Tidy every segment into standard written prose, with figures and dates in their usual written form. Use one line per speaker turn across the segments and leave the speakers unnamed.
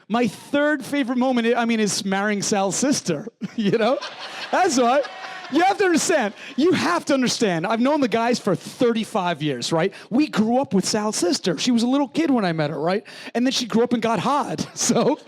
My third favorite moment, is marrying Sal's sister, you know? That's what. You have to understand. You have to understand. I've known the guys for 35 years, right? We grew up with Sal's sister. She was a little kid when I met her, right? And then she grew up and got hot. So,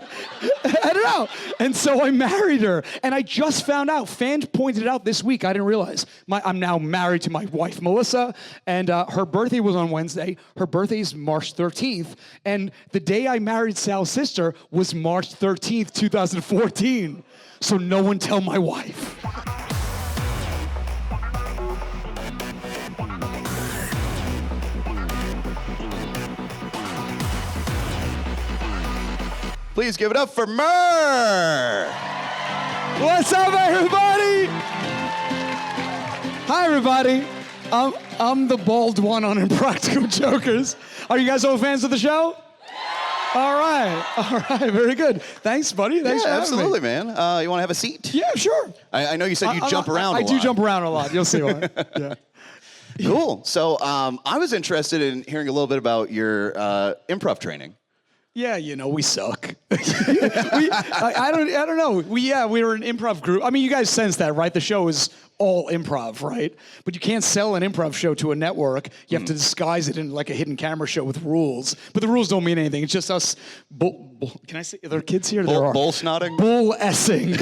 I don't know. And so I married her. And I just found out, fans pointed it out this week, I didn't realize. I'm now married to my wife, Melissa, and her birthday was on Wednesday. Her birthday is March 13th. And the day I married Sal's sister was March 13th, 2014. So no one tell my wife.
Please give it up for Murr!
What's up, everybody? Hi, everybody. I'm the bald one on Impractical Jokers. Are you guys all fans of the show? All right, very good. Thanks, buddy. Thanks for having
absolutely,
me.
man. You want to have a seat?
Yeah, sure.
I know you said you jump around a lot.
I do jump around a lot. You'll see why. Yeah.
Cool. So I was interested in hearing a little bit about your improv training.
Yeah, we suck. I don't know. We were an improv group. I mean, you guys sense that, right? The show is all improv, right? But you can't sell an improv show to a network. You have to disguise it in like a hidden camera show with rules. But the rules don't mean anything. It's just us. Can I say? Are there kids here? There are.
Bull snotting?
Bull-essing.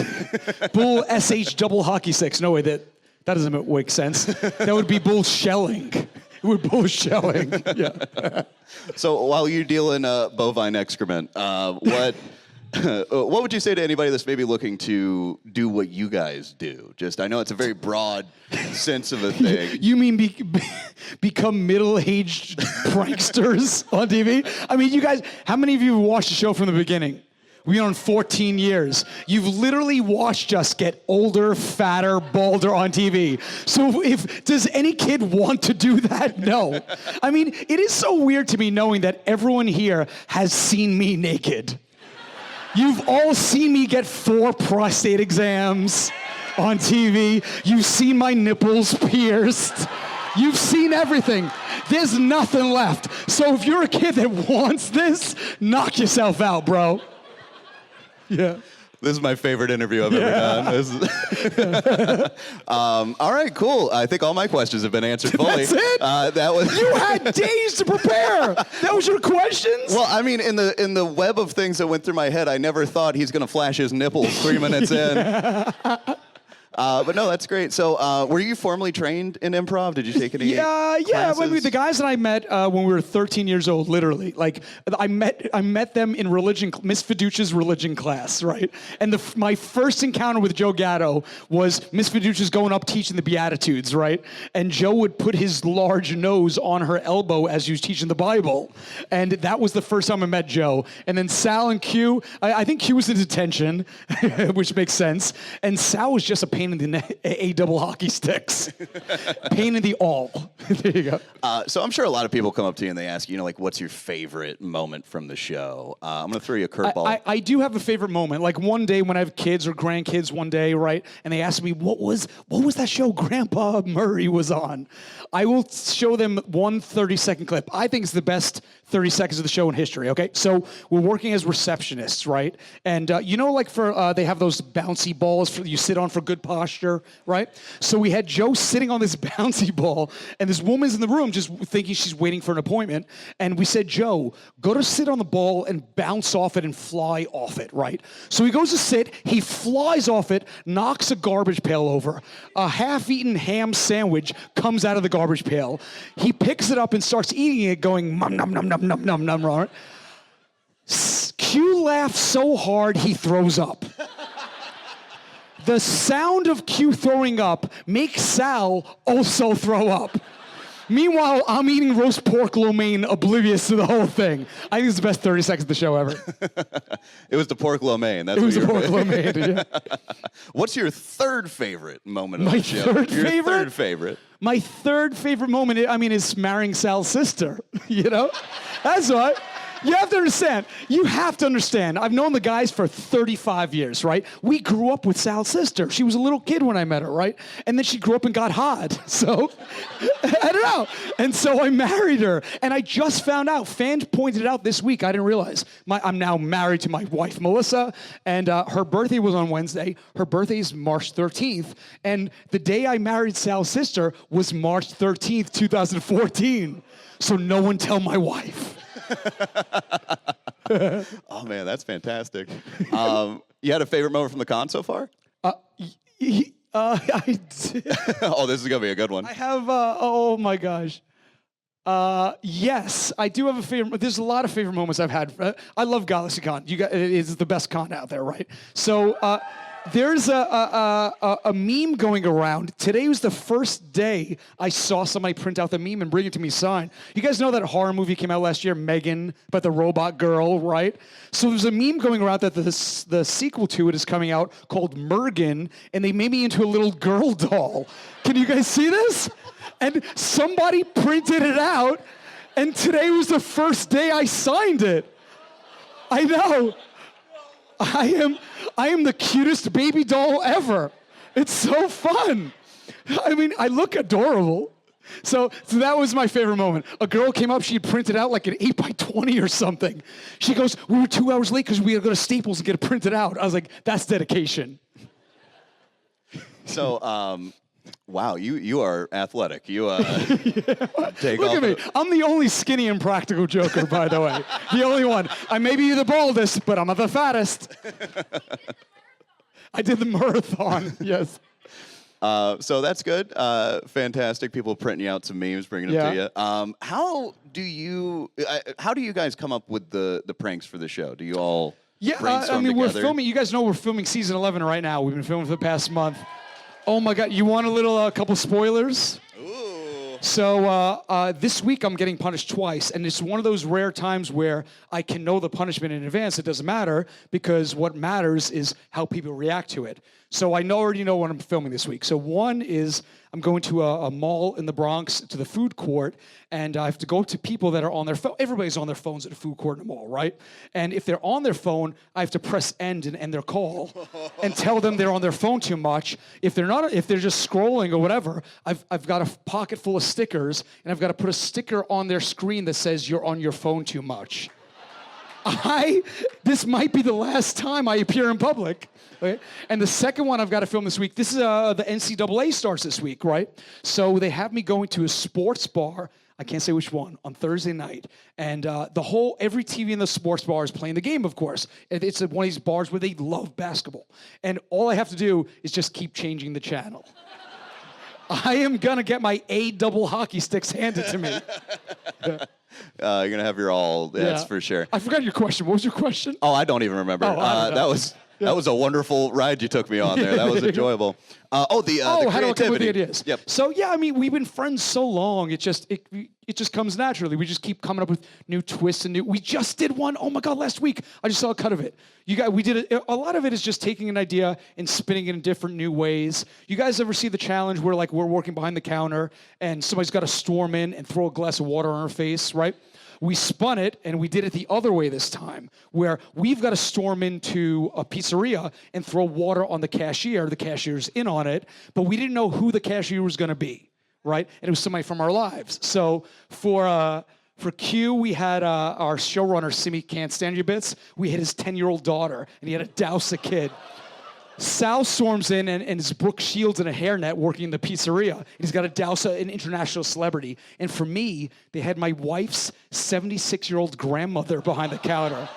Bull-SH double hockey sticks. No way, that doesn't make sense. That would be bull-shelling. It would bull-shelling. Yeah.
So while you deal in bovine excrement, what would you say to anybody that's maybe looking to do what you guys do? I know it's a very broad sense of a thing.
You mean become middle-aged pranksters on TV? I mean, you guys, how many of you have watched the show from the beginning? We've been on 14 years. You've literally watched us get older, fatter, balder on TV. So does any kid want to do that? No. I mean, it is so weird to me knowing that everyone here has seen me naked. You've all seen me get 4 prostate exams on TV. You've seen my nipples pierced. You've seen everything. There's nothing left. So if you're a kid that wants this, knock yourself out, bro. Yeah.
This is my favorite interview I've ever done. All right, cool. I think all my questions have been answered fully.
That's it? You had days to prepare. That was your questions?
Well, I mean, in the web of things that went through my head, I never thought he's going to flash his nipples 3 minutes in. But no, that's great. So were you formally trained in improv? Did you take any classes?
The guys that I met when we were 13 years old, literally. Like, I met them in religion, Miss Fiducia's religion class, right? And my first encounter with Joe Gatto was Miss Fiducia's going up teaching the Beatitudes, right? And Joe would put his large nose on her elbow as he was teaching the Bible. And that was the first time I met Joe. And then Sal and Q, I think Q was in detention, which makes sense. And Sal was just a pain in the A double hockey sticks. Pain in the all. There you go.
So I'm sure a lot of people come up to you and they ask you, like, what's your favorite moment from the show? I'm going to throw you a curveball.
I do have a favorite moment. Like one day when I have kids or grandkids one day, right? And they ask me, what was that show Grandpa Murray was on? I will show them one 30-second clip. I think it's the best 30 seconds of the show in history, okay? So we're working as receptionists, right? And like they have those bouncy balls you sit on for good posture, right? So we had Joe sitting on this bouncy ball, and this woman's in the room just thinking she's waiting for an appointment. And we said, Joe, go to sit on the ball and bounce off it and fly off it, right? So he goes to sit, he flies off it, knocks a garbage pail over. A half-eaten ham sandwich comes out of the garbage pail. He picks it up and starts eating it, going, nom, nom, nom, nom, nom, nom, nom, right? Q laughs so hard, he throws up. The sound of Q throwing up makes Sal also throw up. Meanwhile, I'm eating roast pork lo mein, oblivious to the whole thing. I think it's the best 30 seconds of the show ever.
It was the pork lo mein. That's
it was the pork lo mein, yeah.
What's your third favorite moment of
My
the show?
third
your
favorite?
Third favorite.
My third favorite moment, is marrying Sal's sister, you know? That's what. You have to understand. You have to understand. I've known the guys for 35 years, right? We grew up with Sal's sister. She was a little kid when I met her, right? And then she grew up and got hot. So, I don't know. And so I married her. And I just found out, fans pointed it out this week, I didn't realize. I'm now married to my wife, Melissa, and her birthday was on Wednesday. Her birthday is March 13th. And the day I married Sal's sister was March 13th, 2014. So no one tell my wife.
Oh man, that's fantastic. You had a favorite moment from the con so far?
I did.
Oh, this is gonna be a good one.
I have. Oh my gosh. Yes, I do have a favorite. There's a lot of favorite moments I've had. I love GalaxyCon. You got it's the best con out there, right? So. There's a meme going around. Today was the first day I saw somebody print out the meme and bring it to me signed. You guys know that horror movie came out last year, Megan, about the robot girl, right? So there's a meme going around that the sequel to it is coming out called Murgan, and they made me into a little girl doll. Can you guys see this? And somebody printed it out, and today was the first day I signed it. I know. I am the cutest baby doll ever. It's so fun. I mean, I look adorable. So that was my favorite moment. A girl came up, she had printed out like an 8x20 or something. She goes, we were 2 hours late because we had to go to Staples and get it printed out. I was like, that's dedication.
So, wow, you are athletic. You take
Look
off
at me. I'm the only skinny Impractical Joker, by the way. The only one. I may be the baldest, but I'm not the fattest. I did the marathon, yes.
So that's good. Fantastic. People printing out some memes, bringing them to you. How do you guys come up with the pranks for the show? Do you all brainstorm together?
We're filming. You guys know we're filming season 11 right now. We've been filming for the past month. Oh my God! You want a couple spoilers?
Ooh.
So this week I'm getting punished twice, and it's one of those rare times where I can know the punishment in advance. It doesn't matter because what matters is how people react to it. So I already know what I'm filming this week. So one is I'm going to a mall in the Bronx to the food court, and I have to go to people that are on their phone. Everybody's on their phones at a food court in a mall, right? And if they're on their phone, I have to press end and end their call and tell them they're on their phone too much. If they're not, if they're just scrolling or whatever, I've got a pocket full of stickers, and I've got to put a sticker on their screen that says you're on your phone too much. This might be the last time I appear in public. Okay? And the second one I've got to film this week, this is the NCAA starts this week, right? So they have me going to a sports bar, I can't say which one, on Thursday night. And every TV in the sports bar is playing the game, of course. It's one of these bars where they love basketball. And all I have to do is just keep changing the channel. I am going to get my A double hockey sticks handed to me.
You're going to have your all, that's for sure.
I forgot your question. What was your question?
Oh, I don't even remember. That was a wonderful ride you took me on there. That was enjoyable. The creativity.
How do I come up with the ideas?
Yep.
So yeah, I mean, we've been friends so long. It just comes naturally. We just keep coming up with new twists and new. We just did one. Oh my God! Last week I just saw a cut of it. We did it. A lot of it is just taking an idea and spinning it in different new ways. You guys ever see the challenge where we're working behind the counter and somebody's got to storm in and throw a glass of water on our face, right? We spun it, and we did it the other way this time, where we've got to storm into a pizzeria and throw water on the cashier. The cashier's in on it, but we didn't know who the cashier was going to be, right? And it was somebody from our lives. So for Q, we had our showrunner, Simi Can't Stand Your Bits. We had his 10-year-old daughter, and he had to douse a kid. Sal storms in and it's Brooke Shields in a hairnet working in the pizzeria. He's got to douse an international celebrity. And for me, they had my wife's 76-year-old grandmother behind the counter.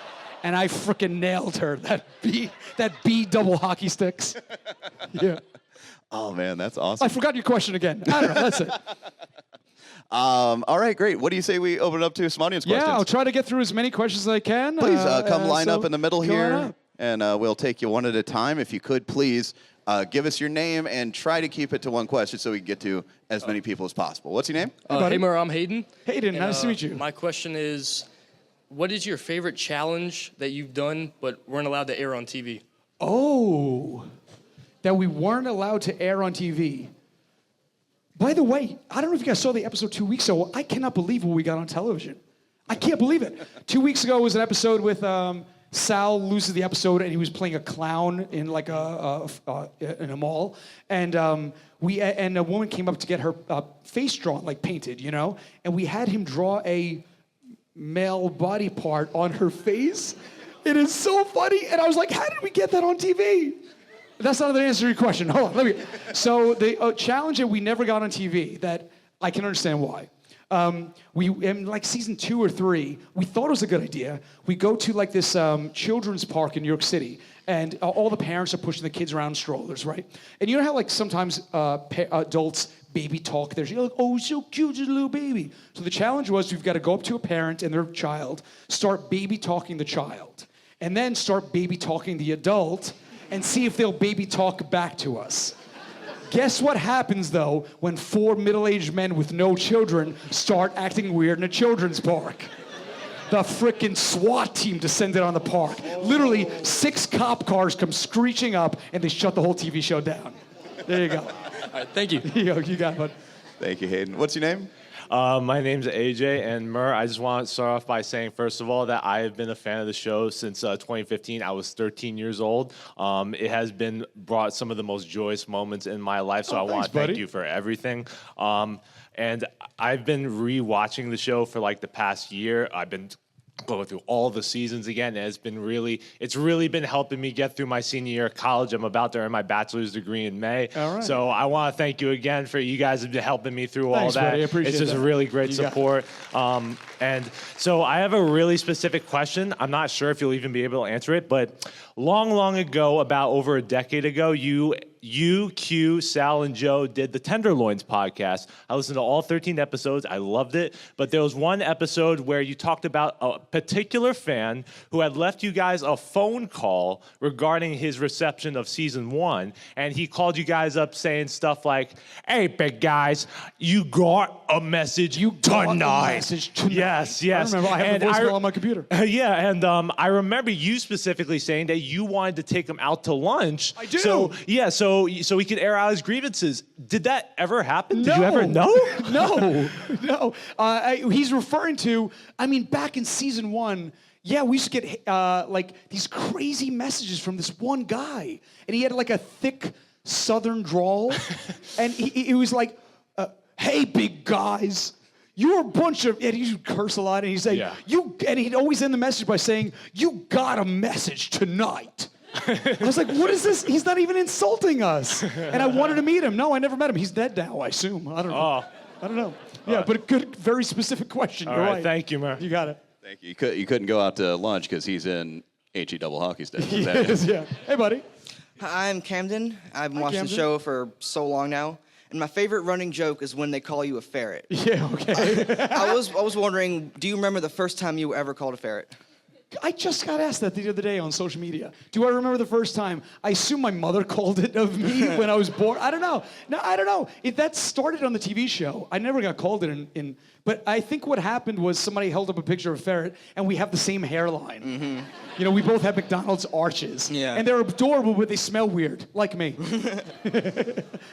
And I freaking nailed her. That B double hockey sticks. Yeah.
Oh, man, that's awesome.
I forgot your question again. I don't know. That's it.
All right, great. What do you say we open it up to some audience questions?
Yeah, I'll try to get through as many questions as I can.
Please come line up in the middle here. And we'll take you one at a time. If you could, please give us your name and try to keep it to one question so we can get to as many people as possible. What's your name?
Hey, Murr, I'm Hayden.
Hayden, nice to meet you.
My question is, what is your favorite challenge that you've done but weren't allowed to air on TV?
Oh, that we weren't allowed to air on TV. By the way, I don't know if you guys saw the episode 2 weeks ago. I cannot believe what we got on television. I can't believe it. 2 weeks ago was an episode with Sal loses the episode, and he was playing a clown in like in a mall, and and a woman came up to get her face drawn, like painted, you know, and we had him draw a male body part on her face. It is so funny, and I was like, how did we get that on TV? That's not the answer to your question. Hold on, So the challenge that we never got on TV, that I can understand why. We in like season 2 or 3, we thought it was a good idea. We go to like this children's park in New York City, and all the parents are pushing the kids around in strollers, right? And you know how like sometimes adults baby talk their, you're like, oh, so cute, just a little baby. So the challenge was we've got to go up to a parent and their child, start baby talking the child, and then start baby talking the adult, and see if they'll baby talk back to us. Guess what happens, though, when 4 middle-aged men with no children start acting weird in a children's park? The frickin' SWAT team descended on the park. Literally, 6 cop cars come screeching up, and they shut the whole TV show down. There you go.
All right, thank you.
You got it.
Thank you, Hayden. What's your name?
My name's AJ, and Murr, I just want to start off by saying, first of all, that I have been a fan of the show since 2015. I was 13 years old. It has brought some of the most joyous moments in my life, so I want to thank you for everything. And I've been re-watching the show for like the past year. I've been going through all the seasons again, and it's really been helping me get through my senior year of college. I'm about to earn my bachelor's degree in May.
All right.
So I want to thank you again for you guys have been helping me through all that.
Buddy. I appreciate
it's just
that.
really great support. And so I have a really specific question. I'm not sure if you'll even be able to answer it, but long ago, about over a decade ago, you, Q, Sal, and Joe did the Tenderloins podcast. I listened to all 13 episodes. I loved it. But there was one episode where you talked about a particular fan who had left you guys a phone call regarding his reception of season 1. And he called you guys up saying stuff like, hey, big guys, you got a message tonight. Yes.
I remember. I have the voicemail on my computer.
Yeah, and I remember you specifically saying that you wanted to take him out to lunch.
I do.
So he could air out his grievances. Did that ever happen?
No.
Did you ever know?
No. He's referring to, I mean, back in season 1, yeah, we used to get like these crazy messages from this one guy. And he had like a thick southern drawl. And he was like, hey, big guys. You're a bunch of, and he'd curse a lot, and he'd say, and he'd always end the message by saying, you got a message tonight. I was like, what is this? He's not even insulting us. And I wanted to meet him. No, I never met him. He's dead now, I assume. I don't know. I don't know. Yeah, but a good, very specific question. You're right.
Thank you, man.
You got it.
Thank you. You couldn't go out to lunch because he's in HE double hockey sticks.
Yes, yeah. Hey, buddy.
Hi, I'm Camden. I've been watching
Camden.
the show for so long now. And my favorite running joke is when they call you a ferret.
Yeah, okay.
I was wondering, do you remember the first time you were ever called a ferret?
I just got asked that the other day on social media. Do I remember the first time? I assume my mother called it of me when I was born. I don't know. No, I don't know. That started on the TV show. I never got called it in but I think what happened was somebody held up a picture of a ferret, and we have the same hairline. Mm-hmm. You know, we both have McDonald's arches.
Yeah.
And they're adorable, but they smell weird, like me.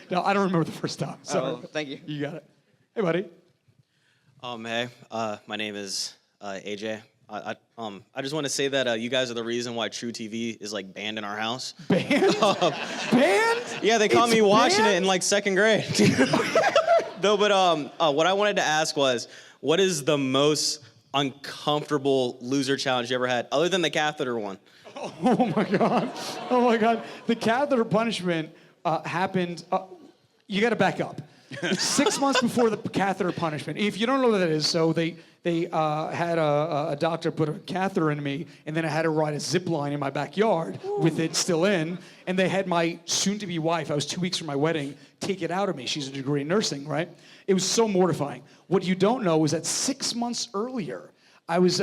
No, I don't remember the first time. So
thank you.
You got it. Hey, buddy.
Hey, my name is AJ. I just want to say that you guys are the reason why True TV is like banned in our house.
Banned? Banned?
Yeah, they caught
It's
me watching
banned?
it in like 2nd grade. No, but what I wanted to ask was, what is the most uncomfortable loser challenge you ever had, other than the catheter one?
Oh my God. Oh my God. The catheter punishment happened, you got to back up. 6 months before the catheter punishment. If you don't know what that is, so they had a doctor put a catheter in me, and then I had to ride a zip line in my backyard with it still in, and they had my soon-to-be wife, I was 2 weeks from my wedding, take it out of me. She's a degree in nursing, right? It was so mortifying. What you don't know is that 6 months earlier, I was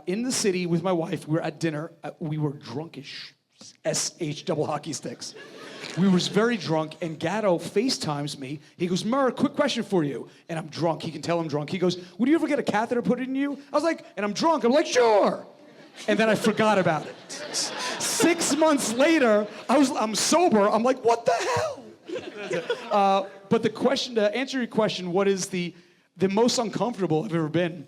in the city with my wife. We were at dinner. We were drunkish, SH double hockey sticks. We were very drunk, and Gatto FaceTimes me. He goes, Murr, quick question for you. And I'm drunk. He can tell I'm drunk. He goes, would you ever get a catheter put in you? I was like, and I'm drunk. I'm like, sure. And then I forgot about it. 6 months later, I'm sober. I'm like, what the hell? But the question, to answer your question, what is the most uncomfortable I've ever been?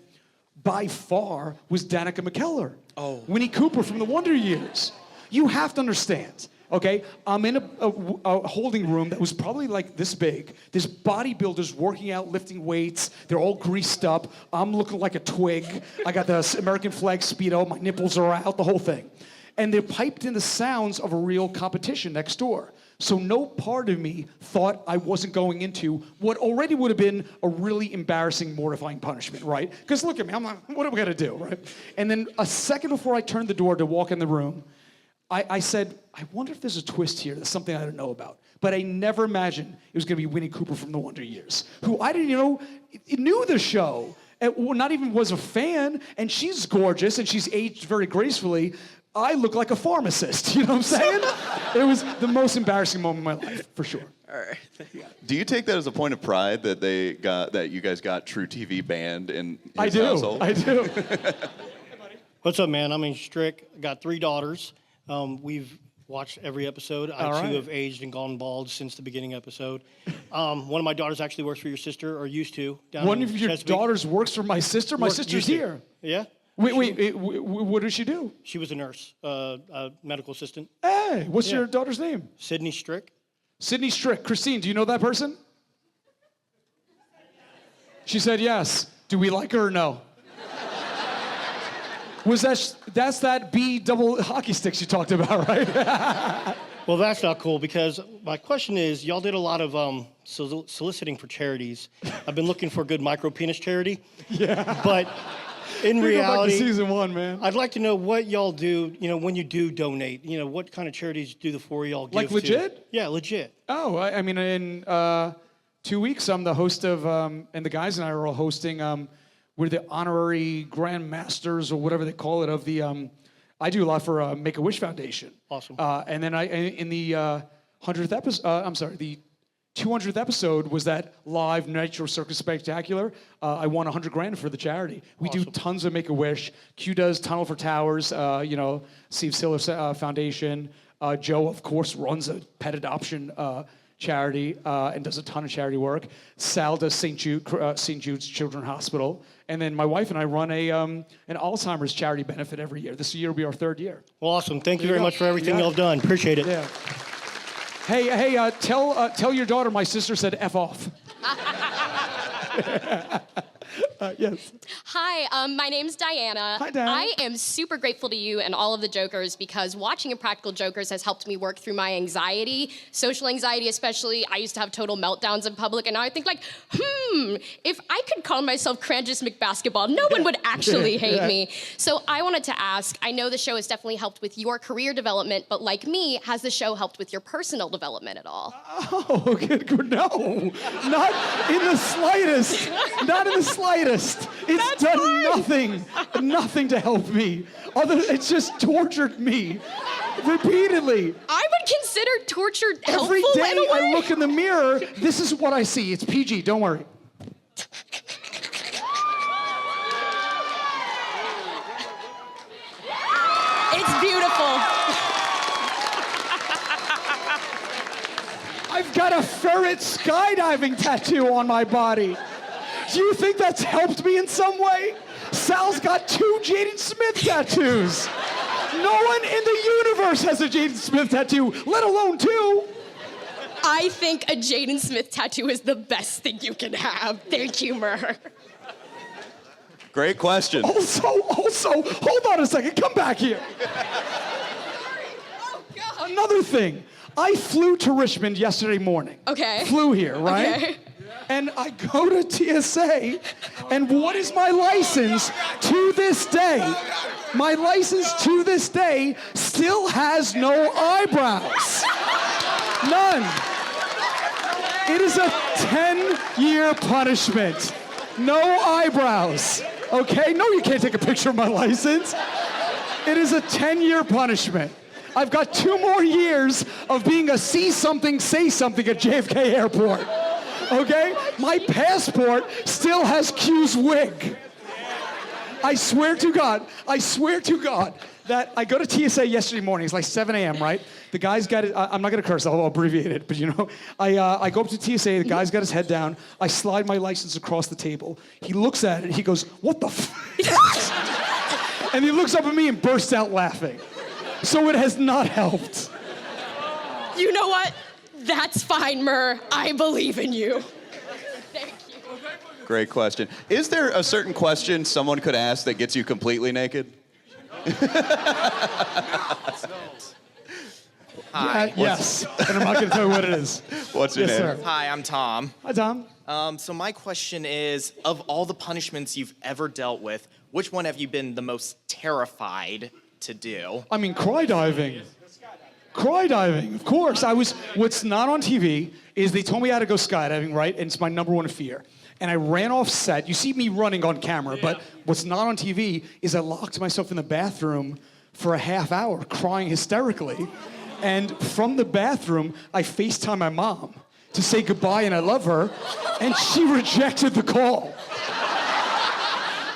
by far was Danica McKellar. Oh. Winnie Cooper from the Wonder Years. You have to understand, okay? I'm in a holding room that was probably like this big. There's bodybuilders working out, lifting weights. They're all greased up. I'm looking like a twig. I got the American flag Speedo. My nipples are out, the whole thing. And they're piped in the sounds of a real competition next door. So no part of me thought I wasn't going into what already would have been a really embarrassing, mortifying punishment, right? Because look at me, I'm like, what am I gonna do, right? And then a second before I turned the door to walk in the room, I said, I wonder if there's a twist here. There's something I don't know about. But I never imagined it was gonna be Winnie Cooper from the Wonder Years, who I didn't knew the show, and not even was a fan, and she's gorgeous, and she's aged very gracefully. I look like a pharmacist, you know what I'm saying? It was the most embarrassing moment of my life, for sure.
All right.
Do you take that as a point of pride that you guys got True TV banned in his household?
I do.
What's up, man? I'm Strick. I got 3 daughters. We've watched every episode. I too have aged and gone bald since the beginning episode. One of my daughters actually works for your sister, or used to.
One of your daughters works for my sister? My sister's here.
Yeah.
Wait, what did she do?
She was a nurse, a medical assistant.
Hey, what's your daughter's name?
Sydney Strick.
Sydney Strick. Christine, do you know that person? She said yes. Do we like her or no? That's that B double hockey sticks you talked about, right?
Well, that's not cool, because my question is, y'all did a lot of soliciting for charities. I've been looking for a good micro penis charity. Yeah. But in reality,
go back to season 1, man.
I'd like to know what y'all do, when you do donate. What kind of charities do the 4 of y'all give
Like legit?
to? Yeah, legit.
Oh, I mean, in 2 weeks, I'm the host of, and the guys and I are all hosting, we're the honorary Grand Masters, or whatever they call it, of the, I do a lot for Make-A-Wish Foundation.
Awesome.
And then in the 100th episode, the 200th episode was that live Nitro Circus Spectacular. I won $100,000 for the charity. We do tons of Make-A-Wish. Q does Tunnel for Towers, Steve Siller Foundation. Joe, of course, runs a pet adoption charity and does a ton of charity work. Sal does St. Jude's Children's Hospital. And then my wife and I run an Alzheimer's charity benefit every year. This year will be our 3rd year.
Well, awesome. Thank you very much for everything y'all have done. Appreciate it.
Yeah. Hey, tell your daughter my sister said F off. Yes.
Hi, my name's Diana.
Hi, Diana.
I am super grateful to you and all of the Jokers, because watching Impractical Jokers has helped me work through my anxiety, social anxiety especially. I used to have total meltdowns in public, and now I think if I could call myself Cranjis McBasketball, no one would actually hate me. So I wanted to ask, I know the show has definitely helped with your career development, but like me, has the show helped with your personal development at all?
Oh, no, not in the slightest. Not in the slightest. It's done nothing to help me. It's just tortured me repeatedly.
I would consider torture helpful.
Every day I look in the mirror, this is what I see. It's PG, don't worry.
It's beautiful.
I've got a ferret skydiving tattoo on my body. Do you think that's helped me in some way? Sal's got 2 Jaden Smith tattoos. No one in the universe has a Jaden Smith tattoo, let alone 2.
I think a Jaden Smith tattoo is the best thing you can have. Thank you, Murr.
Great question.
Also, hold on a second, come back here.
Oh, God.
Another thing, I flew to Richmond yesterday morning.
Okay.
Flew here, right?
Okay.
And I go to TSA, and what is my license to this day? My license to this day still has no eyebrows. None. It is a 10-year punishment. No eyebrows. Okay? No, you can't take a picture of my license. It is a 10-year punishment. I've got 2 more years of being a see something, say something at JFK Airport. Okay? My passport still has Q's wig. I swear to God, that I go to TSA yesterday morning. It's like 7 a.m., right? The guy's got it. I'm not going to curse. I'll abbreviate it. But, I go up to TSA. The guy's got his head down. I slide my license across the table. He looks at it. He goes, what the f-? And he looks up at me and bursts out laughing. So it has not helped.
You know what? That's fine, Murr. I believe in you. Thank you.
Great question. Is there a certain question someone could ask that gets you completely naked?
Hi.
Yes. And I'm not going to tell you what it is.
What's your
Yes,
name?
sir.
Hi, I'm Tom.
Hi, Tom.
So my question is, of all the punishments you've ever dealt with, which one have you been the most terrified to do?
I mean, cry diving. Cry diving, of course. What's not on TV is they told me how to go skydiving, right? And it's my number one fear. And I ran off set. You see me running on camera, but what's not on TV is I locked myself in the bathroom for a half hour, crying hysterically. And from the bathroom, I FaceTime my mom to say goodbye and I love her, and she rejected the call.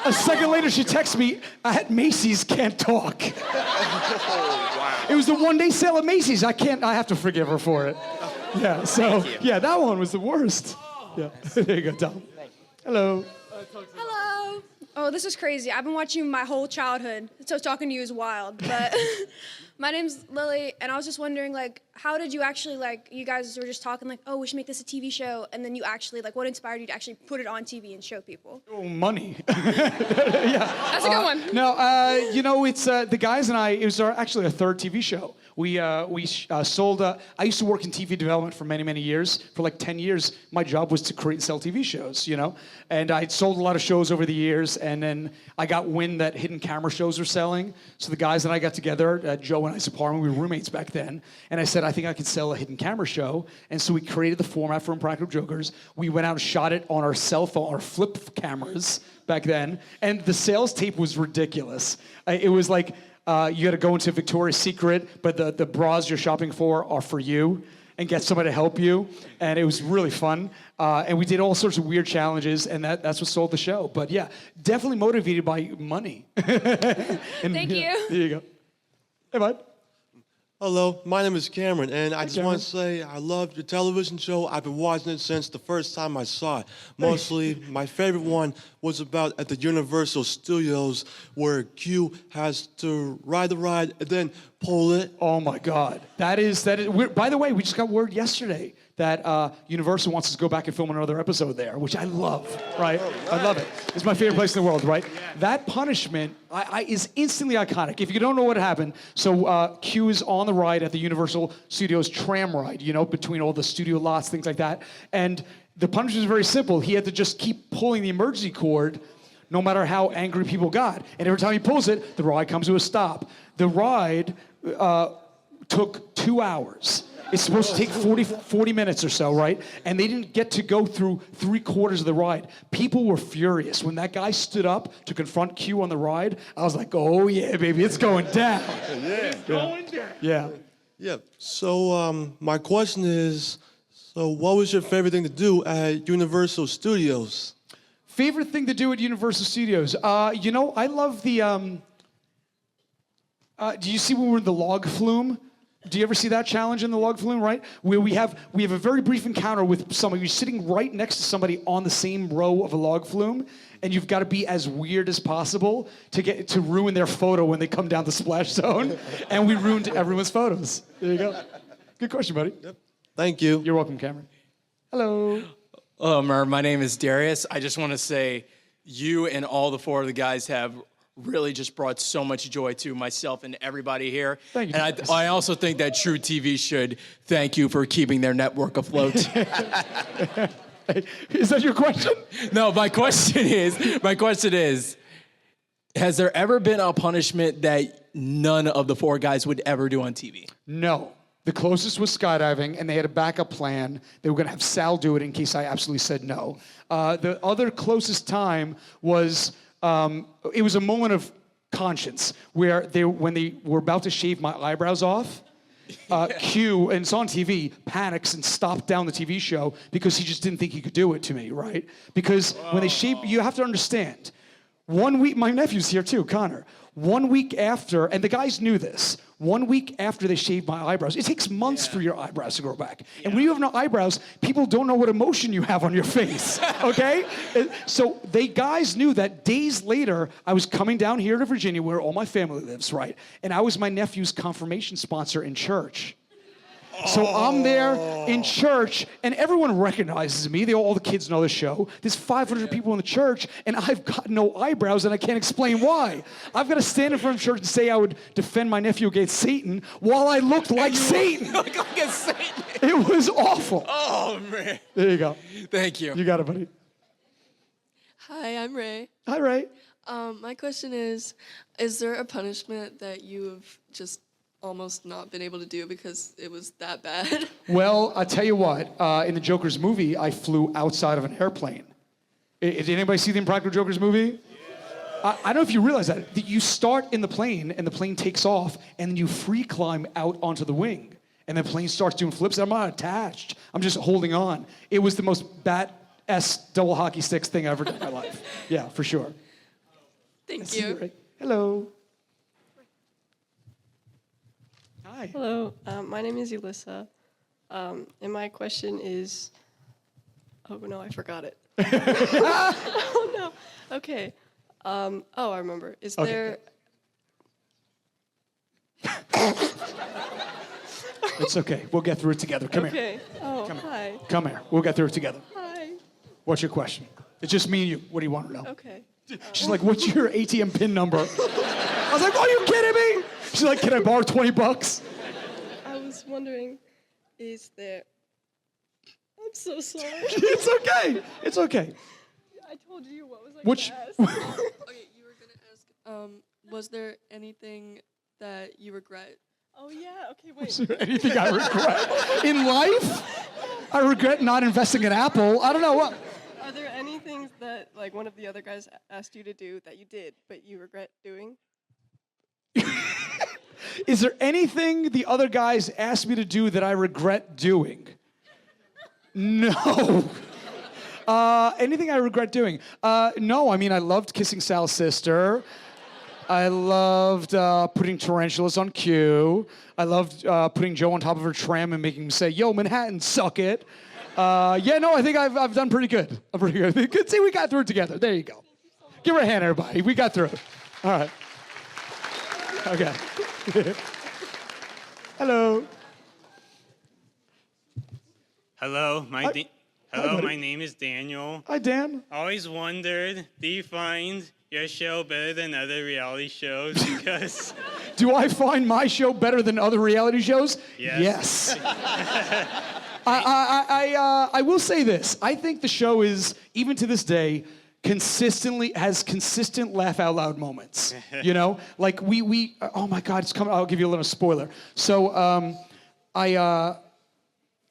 A second later, she texts me, at Macy's, can't talk. It was the one-day sale at Macy's. I have to forgive her for it. Yeah, so, yeah, that one was the worst. Yeah, there you go, Tom. Hello.
Hello. Oh, this is crazy. I've been watching my whole childhood, so talking to you is wild. But my name's Lily, and I was just wondering, like, how did you actually, like, you guys were just talking, like, oh, we should make this a TV show, and then you actually, like, what inspired you to actually put it on TV and show people?
Oh, money.
Yeah. That's a good one.
No, it's the guys and I, it was actually our third TV show. We sold, I used to work in TV development for many, many years. For like 10 years, my job was to create and sell TV shows, And I'd sold a lot of shows over the years, and then I got wind that hidden camera shows were selling. So the guys and I got together at Joe and I's apartment. We were roommates back then. And I said, I think I could sell a hidden camera show. And so we created the format for Impractical Jokers. We went out and shot it on our cell phone, our flip cameras back then. And the sales tape was ridiculous. It was like, you got to go into Victoria's Secret, but the bras you're shopping for are for you, and get somebody to help you. And it was really fun. And we did all sorts of weird challenges, and that's what sold the show. But yeah, definitely motivated by money.
Thank you.
There you go. Hey, bud.
Hello, my name is Cameron, and I just want to say I love your television show. I've been watching it since the first time I saw it. Mostly, my favorite one was about at the Universal Studios where Q has to ride the ride and then pull it.
Oh my God, that is. By the way, we just got word yesterday that Universal wants us to go back and film another episode there, which I love, right? I love it. It's my favorite place in the world, right? That punishment is instantly iconic. If you don't know what happened, so Q is on the ride at the Universal Studios tram ride, between all the studio lots, things like that. And the punishment is very simple. He had to just keep pulling the emergency cord no matter how angry people got. And every time he pulls it, the ride comes to a stop. The ride took 2 hours. It's supposed to take 40 minutes or so, right? And they didn't get to go through 3/4 of the ride. People were furious. When that guy stood up to confront Q on the ride, I was like, oh yeah, baby, it's going down. It's going down. Yeah.
Yeah, so my question is, so what was your favorite thing to do at Universal Studios?
Favorite thing to do at Universal Studios? I love the, do you see when we're in the log flume? Do you ever see that challenge in the log flume, right? Where we have a very brief encounter with somebody. You're sitting right next to somebody on the same row of a log flume, and you've got to be as weird as possible to ruin their photo when they come down the splash zone. And we ruined everyone's photos. There you go. Good question, buddy.
Yep. Thank you.
You're welcome, Cameron. Hello.
Hello, Murr. My name is Darius. I just want to say you and all the four of the guys have really just brought so much joy to myself and everybody here.
Thank you.
And I also think that True TV should thank you for keeping their network afloat.
Is that your question?
No, my question is, has there ever been a punishment that none of the four guys would ever do on TV?
No. The closest was skydiving, and they had a backup plan. They were going to have Sal do it in case I absolutely said no. The other closest time was, it was a moment of conscience where when they were about to shave my eyebrows off, Q, and it's on TV, panics and stopped down the TV show because he just didn't think he could do it to me, right? Because when they shave, you have to understand, 1 week, my nephew's here too, Connor. 1 week after, and the guys knew this, 1 week after they shaved my eyebrows, it takes months for your eyebrows to grow back. And when you have no eyebrows, people don't know what emotion you have on your face, okay? So they guys knew that days later, I was coming down here to Virginia where all my family lives, right? And I was my nephew's confirmation sponsor in church. So I'm there in church, and everyone recognizes me. All the kids know the show. There's 500 people in the church, and I've got no eyebrows, and I can't explain why. I've got to stand in front of church and say I would defend my nephew against Satan while I looked like Satan.
Look like a Satan.
It was awful.
Oh, man.
There you go.
Thank you.
You got it, buddy.
Hi, I'm Ray.
Hi, Ray.
My question is there a punishment that you have just almost not been able to do because it was that bad?
Well, I'll tell you what. In the Joker's movie, I flew outside of an airplane. Did anybody see the Impractical Jokers movie? I don't know if you realize that. You start in the plane, and the plane takes off, and then you free climb out onto the wing. And the plane starts doing flips, and I'm not attached. I'm just holding on. It was the most bat-S double hockey sticks thing I've ever done in my life. Yeah, for sure.
Thank you.
Hello. Hi.
Hello, my name is Elissa, and my question is, oh no, I forgot it. Oh no, okay. Oh, I remember. Is there...
It's okay. We'll get through it together. Come here.
Okay. Oh,
Come here.
hi.
Come here. We'll get through it together.
Hi.
What's your question? It's just me and you. What do you want to know?
Okay.
She's like, what's your ATM PIN number? I was like, are you kidding me? She's like, can I borrow 20 bucks?
I was wondering, is there... I'm so sorry.
It's okay. It's okay.
I told you what was I
Which...
gonna ask.
Okay, you were gonna ask, was there anything that you regret?
Oh yeah, okay, wait.
Is there anything I regret in life? I regret not investing in Apple. I don't know what.
Are there any things that, like, one of the other guys asked you to do that you did, but you regret doing?
Is there anything the other guys asked me to do that I regret doing? No. Anything I regret doing? No, I mean, I loved kissing Sal's sister. I loved putting tarantulas on cue. I loved putting Joe on top of her tram and making him say, yo, Manhattan, suck it. Yeah, no, I think I've done pretty good. I'm pretty good. Good. See, we got through it together. There you go. Give her a hand, everybody. We got through it. All right. Okay. Hello.
Hello,
buddy.
my name is Daniel.
Hi, Dan.
Always wondered, do you find your show better than other reality shows? Because
Do I find my show better than other reality shows?
Yes.
I will say this. I think the show is, even to this day, has consistent laugh out loud moments. You know, like we oh my God, it's coming. I'll give you a little spoiler. So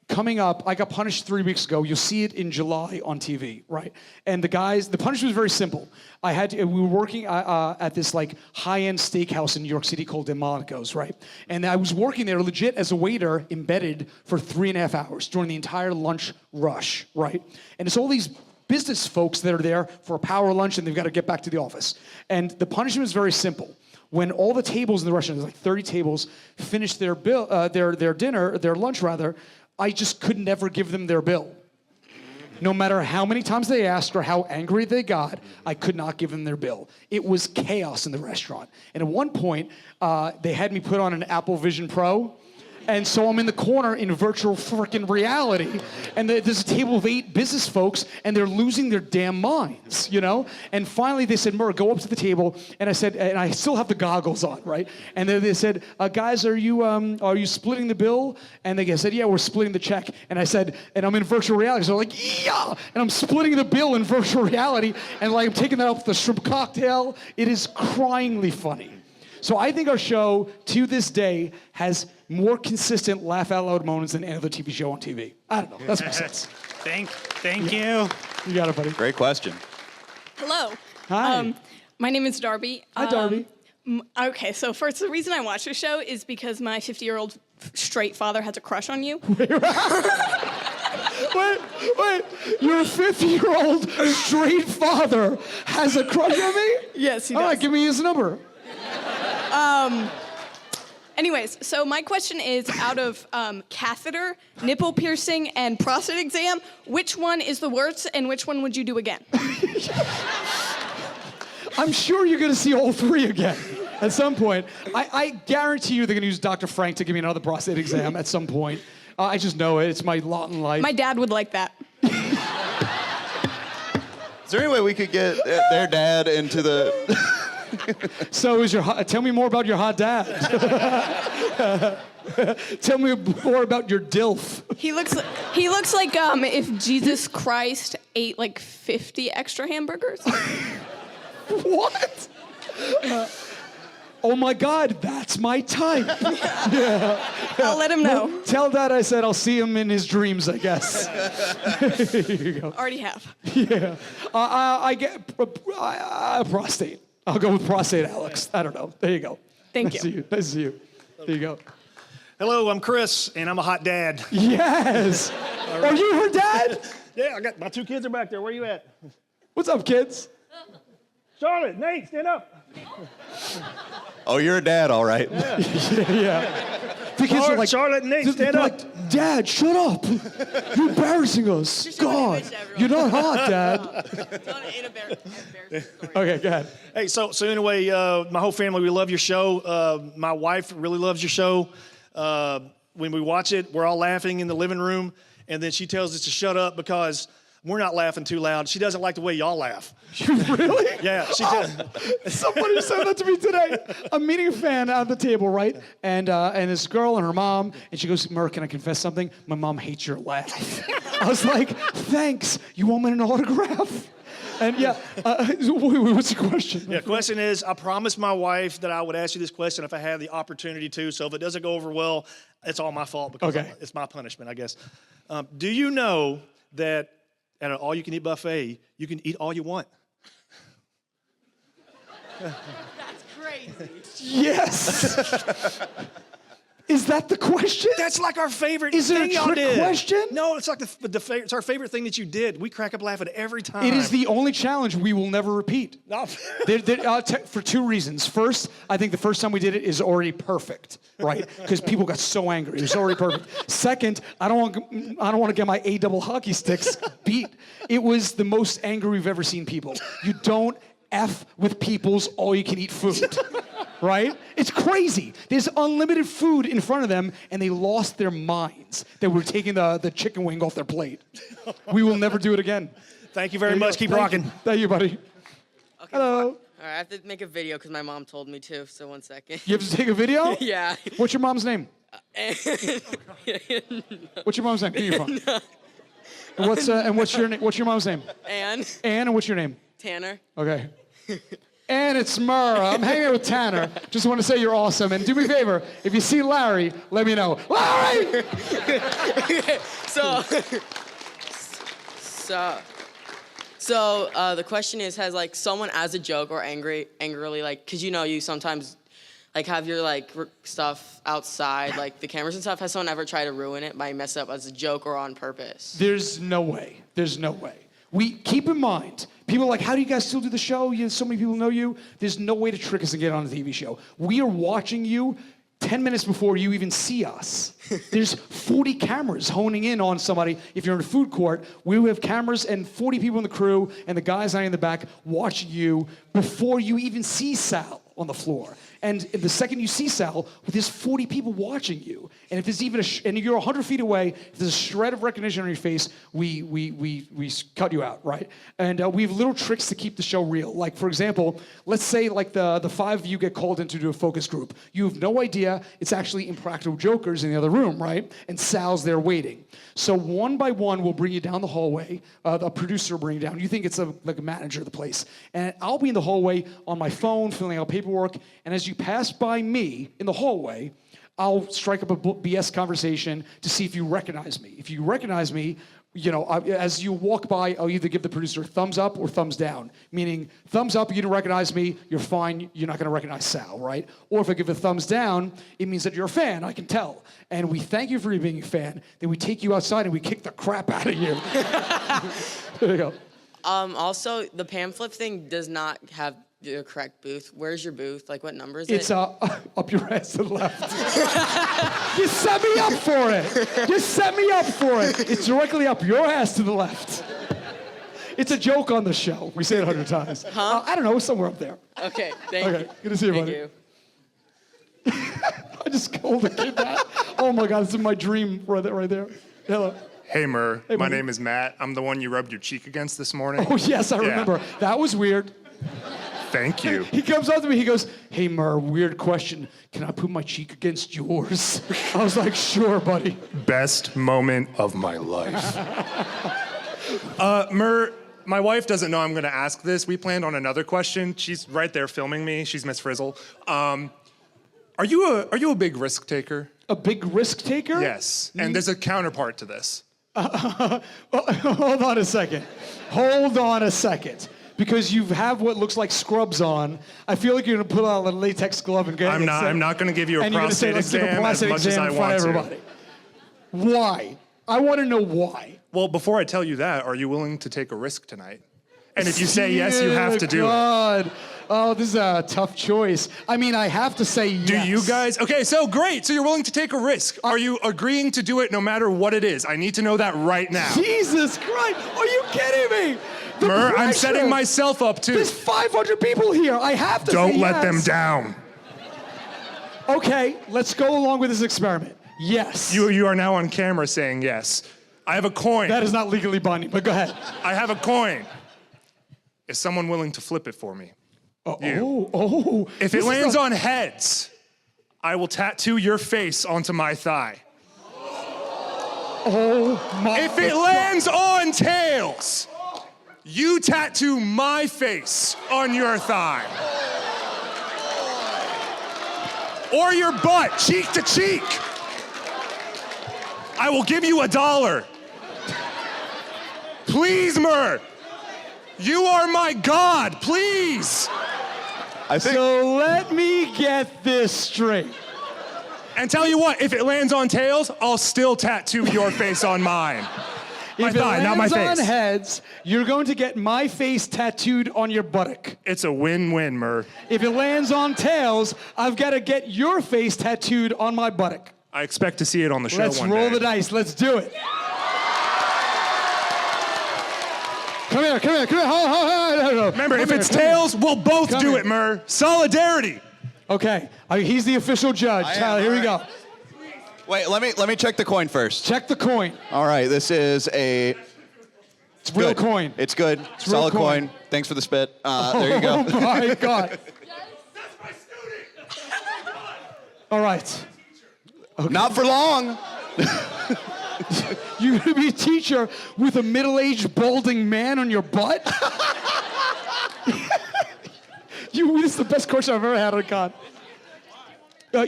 coming up, I got punished 3 weeks ago. You'll see it in July on TV, right? And the punishment was very simple. We were working at this like high-end steakhouse in New York City called Delmonico's, right? And I was working there legit as a waiter, embedded for 3.5 hours during the entire lunch rush, right? And it's all these business folks that are there for a power lunch and they've got to get back to the office. And the punishment is very simple. When all the tables in the restaurant, there's like 30 tables, finish their lunch rather, I just could never give them their bill. No matter how many times they asked or how angry they got, I could not give them their bill. It was chaos in the restaurant. And at one point, they had me put on an Apple Vision Pro. And so I'm in the corner in virtual freaking reality, and there's a table of 8 business folks, and they're losing their damn minds, you know? And finally they said, Murr, go up to the table, and I said, and I still have the goggles on, right? And they said, guys, are you splitting the bill? And they said, yeah, we're splitting the check. And I said, and I'm in virtual reality, so I'm like, yeah! And I'm splitting the bill in virtual reality, and like I'm taking that off the shrimp cocktail. It is cryingly funny. So I think our show, to this day, has more consistent laugh-out-loud moments than any other TV show on TV. I don't know. That's my sense.
Thank you.
You got it, buddy.
Great question.
Hello.
Hi.
My name is Darby.
Hi, Darby.
Okay, so first, the reason I watch the show is because my 50-year-old straight father has a crush on you.
Wait. Your 50-year-old straight father has a crush on me?
Yes, he
All
does.
right, give me his number.
Anyways, so my question is, out of catheter, nipple piercing, and prostate exam, which one is the worst, and which one would you do again?
I'm sure you're going to see all three again at some point. I guarantee you they're going to use Dr. Frank to give me another prostate exam at some point. I just know it. It's my lot in life.
My dad would like that.
Is there any way we could get their dad into the...
So tell me more about your hot dad. Tell me more about your DILF.
He looks like if Jesus Christ ate like 50 extra hamburgers.
What? Oh my God, that's my type. Yeah.
I'll let him know.
Well, tell Dad I said I'll see him in his dreams, I guess. Here you go.
Already have.
Yeah. I get prostate. I'll go with prostate, Alex. I don't know. There you go.
Thank
Nice
you.
Nice to see you. There you go.
Hello, I'm Chris, and I'm a hot dad.
Yes. Are you her dad?
Yeah, I got my 2 kids are back there. Where you at?
What's up, kids?
Charlotte, Nate, stand up.
Oh, you're a dad, all right.
Yeah. The kids are like,
Charlotte and Nate, stand up.
Like, Dad, shut up. You're embarrassing us. God, you're not hot, Dad. Okay, go ahead.
Hey, so anyway, my whole family, we love your show. My wife really loves your show. When we watch it, we're all laughing in the living room, and then she tells us to shut up because we're not laughing too loud. She doesn't like the way y'all laugh.
Really?
Yeah, she does.
Somebody said that to me today. I'm meeting a fan at the table, right? And this girl and her mom, and she goes, Murr, can I confess something? My mom hates your laugh. I was like, thanks. You want me an autograph? And yeah, what's the question?
Yeah, question is, I promised my wife that I would ask you this question if I had the opportunity to. So if it doesn't go over well, it's all my fault because it's my punishment, I guess. Do you know that at an all-you-can-eat buffet, you can eat all you want?
That's crazy.
Yes. Is that the question?
That's like our favorite
Is
thing
it a
y'all
trick
did.
question?
No, it's like it's our favorite thing that you did. We crack up laughing every time.
It is the only challenge we will never repeat.
No.
For 2 reasons. First, I think the first time we did it is already perfect, right? Because people got so angry. It was already perfect. Second, I don't want to get my A-double hockey sticks beat. It was the most angry we've ever seen people. You don't F with people's all-you-can-eat food. Right? It's crazy. There's unlimited food in front of them, and they lost their minds that we're taking the chicken wing off their plate. We will never do it again.
Thank you very much. Keep rocking.
Thank you, buddy.
Okay,
Hello.
All right, I have to make a video because my mom told me to, so 1 second.
You have to take a video?
Yeah.
What's your mom's name? What's your mom's name? Where are you from? What's your name? What's your mom's name?
Ann.
Ann, and what's your name?
Tanner.
Okay. And it's Murr. I'm hanging out with Tanner. Just want to say you're awesome. And do me a favor, if you see Larry, let me know. Larry!
So the question is, has like someone as a joke or angrily like, cause you sometimes like have your like stuff outside, like the cameras and stuff. Has someone ever tried to ruin it by mess up as a joke or on purpose?
There's no way. There's no way. We keep in mind, people are like, how do you guys still do the show? So many people know you. There's no way to trick us and get on a TV show. We are watching you 10 minutes before you even see us. There's 40 cameras honing in on somebody. If you're in a food court, we have cameras and 40 people in the crew and the guys lying in the back watching you before you even see Sal on the floor. And the second you see Sal, there's 40 people watching you. And if there's even and you're 100 feet away, if there's a shred of recognition on your face, we cut you out, right? And we have little tricks to keep the show real. Like, for example, let's say like the 5 of you get called into do a focus group. You have no idea it's actually Impractical Jokers in the other room, right? And Sal's there waiting. So one by one, we'll bring you down the hallway. A producer will bring you down. You think it's like a manager of the place. And I'll be in the hallway on my phone, filling out paperwork. And as you pass by me in the hallway, I'll strike up a BS conversation to see if you recognize me. If you recognize me, as you walk by, I'll either give the producer a thumbs up or thumbs down. Meaning, thumbs up, you didn't recognize me, you're fine, you're not gonna recognize Sal, right? Or if I give a thumbs down, it means that you're a fan, I can tell. And we thank you for being a fan, then we take you outside and we kick the crap out of you. There you go.
Also, the pamphlet thing does not have the correct booth. Where's your booth? Like, what number is it?
It's up your ass to the left. You set me up for it. You set me up for it. It's directly up your ass to the left. It's a joke on the show. We say it 100 times.
Huh?
I don't know, somewhere up there.
Okay, thank you.
Good to see you,
Thank
buddy.
you.
I just called a kid that. Oh my God, this is my dream right there. Hello.
Hey, Murr.
Hey,
my
buddy.
name is Matt. I'm the one you rubbed your cheek against this morning.
Oh yes, I remember. That was weird.
Thank you.
He comes up to me, he goes, "Hey Murr, weird question. Can I put my cheek against yours?" I was like, "Sure, buddy."
Best moment of my life. Murr, my wife doesn't know I'm going to ask this. We planned on another question. She's right there filming me. She's Miss Frizzle. Are you a big risk taker?
A big risk taker?
Yes. And there's a counterpart to this.
Hold on a second. Hold on a second. Because you have what looks like scrubs on, I feel like you're gonna put on a latex glove and get.
I'm not going to give you a
and you're gonna say,
prostate
"Let's give a
exam as
prostate
much as
exam
I
in front
want
of
to.
everybody." Why? I want to know why.
Well, before I tell you that, are you willing to take a risk tonight? And if you say yes, you have to do it.
God. Oh, this is a tough choice. I mean, I have to say yes.
Do you guys? Okay, so great. So you're willing to take a risk. Are you agreeing to do it no matter what it is? I need to know that right now.
Jesus Christ! Are you kidding me? The
Murr, I'm
pressure.
setting myself up too.
There's 500 people here. I have to
Don't
say
let
yes.
them down.
Okay, let's go along with this experiment. Yes.
You are now on camera saying yes. I have a coin.
That is not legally binding, but go ahead.
I have a coin. Is someone willing to flip it for me?
Oh.
If it lands on heads, I will tattoo your face onto my thigh.
Oh my.
If it lands on tails, you tattoo my face on your thigh. Or your butt, cheek to cheek. I will give you $1. Please, Murr. You are my God, please.
So let me get this straight.
And tell you what, if it lands on tails, I'll still tattoo your face on mine. My thigh, not my
If it lands
face.
on heads, you're going to get my face tattooed on your buttock.
It's a win-win, Murr.
If it lands on tails, I've got to get your face tattooed on my buttock.
I expect to see it on the show
Let's
one
roll
day.
the dice. Let's do it. Come here.
Remember, if it's tails, we'll both do it, Murr. Solidarity.
Okay, he's the official judge. Tyler, here we go.
Wait, let me check the coin first.
Check the coin.
All right, this is a.
It's real coin.
It's good.
It's real
Solid coin. Thanks for the spit. There you go.
Oh my God. All right.
Okay. Not for long.
You're gonna be a teacher with a middle-aged balding man on your butt? This is the best question I've ever had on Con.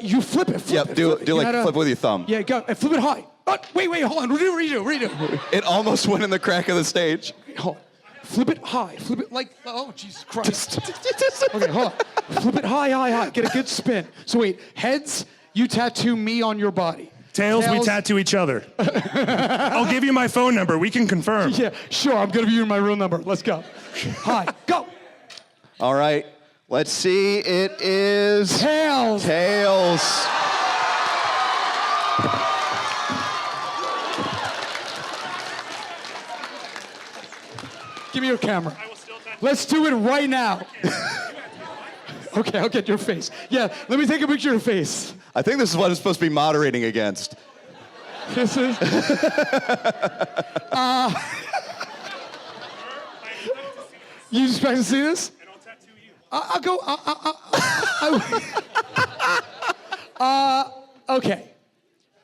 You flip it.
Yep. Do flip with your thumb.
Yeah, go. And flip it high. Wait, hold on. Redo.
It almost went in the crack of the stage.
Hold on. Flip it high. Flip it like, oh, Jesus Christ. Okay, hold on. Flip it high. Get a good spin. So wait, heads, you tattoo me on your body.
Tails, we tattoo each other. I'll give you my phone number. We can confirm.
Yeah, sure. I'm going to give you my real number. Let's go. High. Go.
All right. Let's see. It is
tails.
Tails.
Give me your camera. Let's do it right now. Okay, I'll get your face. Yeah, let me take a picture of your face.
I think this is what it's supposed to be moderating against.
This is. You expect to see this? I'll go. Okay.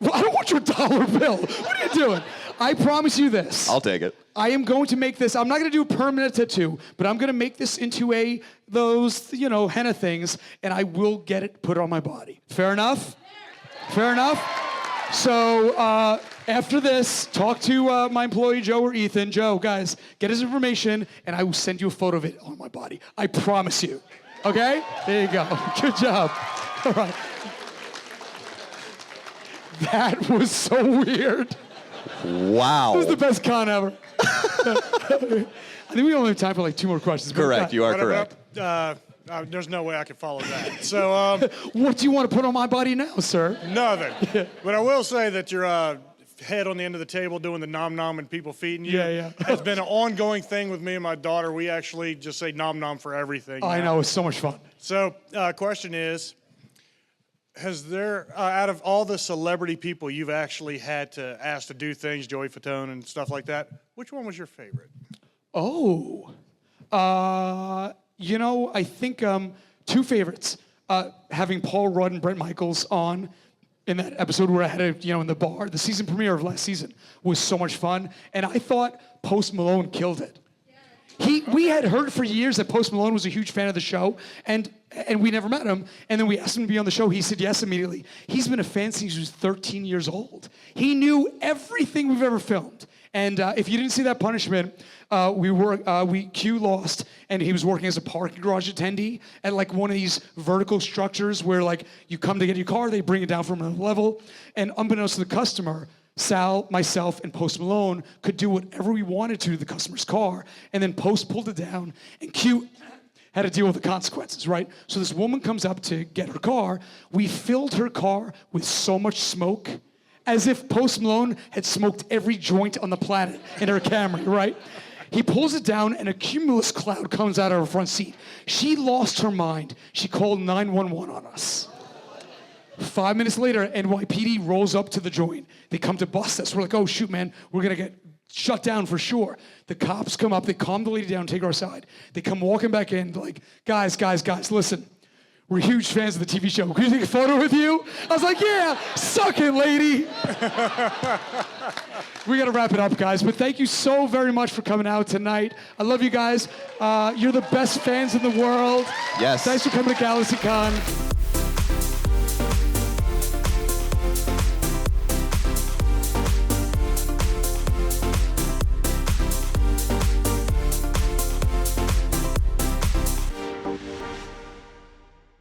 Well, I don't want your dollar bill. What are you doing? I promise you this.
I'll take it.
I am going to make this. I'm not going to do a permanent tattoo, but I'm going to make this into those henna things, and I will get it put on my body. Fair enough? Fair enough? So after this, talk to my employee Joe or Ethan. Joe, guys, get his information, and I will send you a photo of it on my body. I promise you. Okay? There you go. Good job. All right. That was so weird.
Wow.
This is the best con ever. I think we only have time for like 2 more questions.
Correct. You are correct.
There's no way I can follow that. So,
what do you want to put on my body now, sir?
Nothing. But I will say that your head on the end of the table doing the nom nom and people feeding you has been an ongoing thing with me and my daughter. We actually just say nom nom for everything.
I know, it's so much fun.
So, question is, has there, out of all the celebrity people you've actually had to ask to do things, Joey Fatone and stuff like that, which one was your favorite?
Oh, you know, I think 2 favorites. Having Paul Rudd and Brett Michaels on in that episode where I had in the bar, the season premiere of last season was so much fun. And I thought Post Malone killed it. We had heard for years that Post Malone was a huge fan of the show, and we never met him. And then we asked him to be on the show. He said yes immediately. He's been a fan since he was 13 years old. He knew everything we've ever filmed. And if you didn't see that punishment, Q lost, and he was working as a parking garage attendee at like one of these vertical structures where like you come to get your car, they bring it down from another level, and unbeknownst to the customer, Sal, myself, and Post Malone could do whatever we wanted to the customer's car, and then Post pulled it down, and Q had to deal with the consequences, right? So this woman comes up to get her car. We filled her car with so much smoke, as if Post Malone had smoked every joint on the planet in her Camry, right? He pulls it down, and a cumulus cloud comes out of her front seat. She lost her mind. She called 911 on us. 5 minutes later, NYPD rolls up to the joint. They come to bust us. We're like, oh, shoot, man, we're going to get shut down for sure. The cops come up. They calm the lady down, take her aside. They come walking back in, like, guys, listen. We're huge fans of the TV show. Can we take a photo with you? I was like, yeah, suck it, lady. We got to wrap it up, guys. But thank you so very much for coming out tonight. I love you guys. You're the best fans in the world.
Yes.
Thanks for coming to GalaxyCon.